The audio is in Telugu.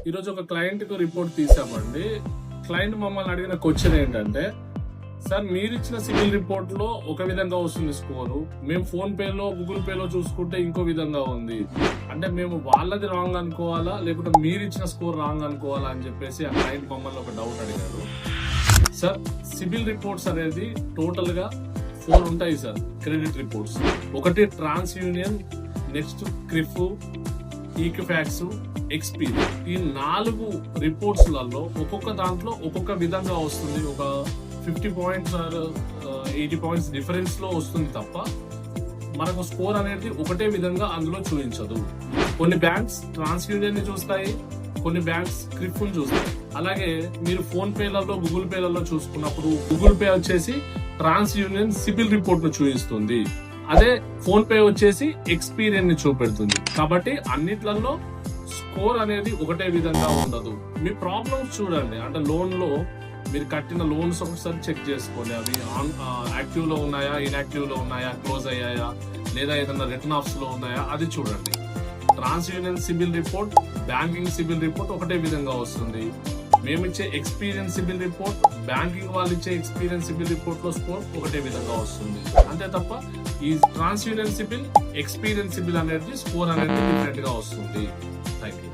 ఈరోజు ఒక క్లయింట్ కు రిపోర్ట్ తీసామండి. క్లయింట్ మమ్మల్ని అడిగిన క్వశ్చన్ ఏంటంటే, సార్ మీరు ఇచ్చిన సివిల్ రిపోర్ట్ లో ఒక విధంగా వస్తుంది స్కోరు, మేము ఫోన్ పేలో గూగుల్ పేలో చూసుకుంటే ఇంకో విధంగా ఉంది. అంటే మేము వాళ్ళది రాంగ్ అనుకోవాలా లేకుంటే మీరు ఇచ్చిన స్కోర్ రాంగ్ అనుకోవాలా అని చెప్పేసి ఆ క్లయింట్ మమ్మల్ని ఒక డౌట్ అడిగారు. సార్ సివిల్ రిపోర్ట్స్ అనేది టోటల్ గా 4 ఉంటాయి సార్. క్రెడిట్ రిపోర్ట్స్ ఒకటి ట్రాన్స్ యూనియన్, నెక్స్ట్ క్రిఫ్, ఈక్విఫాక్స్, ఎక్స్పీ. ఈ 4 రిపోర్ట్స్ లలో ఒక్కొక్క దాంట్లో ఒక్కొక్క విధంగా వస్తుంది. ఒక 50 పాయింట్స్ 80 పాయింట్స్ డిఫరెన్స్ లో వస్తుంది తప్ప మనకు స్కోర్ అనేది ఒకటే విధంగా అందులో చూపించదు. కొన్ని బ్యాంక్స్ ట్రాన్స్ యూనియన్ ని చూస్తాయి, కొన్ని బ్యాంక్స్ క్రిఫ్ ని చూస్తాయి. అలాగే మీరు ఫోన్ పేలలో గూగుల్ పేలలో చూసుకున్నప్పుడు గూగుల్ పే వచ్చేసి ట్రాన్స్ యూనియన్ సిబిల్ రిపోర్ట్ ను చూపిస్తుంది, అదే ఫోన్ పే వచ్చేసి ఎక్స్పీరియన్స్ ని చూపెడుతుంది. కాబట్టి అన్నిట్లలో స్కోర్ అనేది ఒకటే విధంగా ఉండదు. మీ ప్రాబ్లమ్స్ చూడండి, అంటే లోన్ లో మీరు కట్టిన లోన్స్ ఒకసారి చెక్ చేసుకోండి. అవి యాక్టివ్ లో ఉన్నాయా, ఇన్యాక్టివ్ లో ఉన్నాయా, క్లోజ్ అయ్యాయా, లేదా ఏదైనా రిటర్న్ ఆఫ్స్ లో ఉన్నాయా అది చూడండి. TransUnion CIBIL report, banking CIBIL report ఒకటే విధంగా వస్తుంది. మేమిచ్చే ఎక్స్పీరియన్స్ సిబిల్ రిపోర్ట్, బ్యాంకింగ్ వాళ్ళు ఇచ్చే ఎక్స్పీరియన్స్ సిబిల్ రిపోర్ట్ లో స్కోర్ ఒకటే విధంగా వస్తుంది. అంతే తప్ప ఈ TransUnion CIBIL, Experian CIBIL అనేది స్కోర్ అనేది డిఫరెంట్ గా వస్తుంది. Thank you.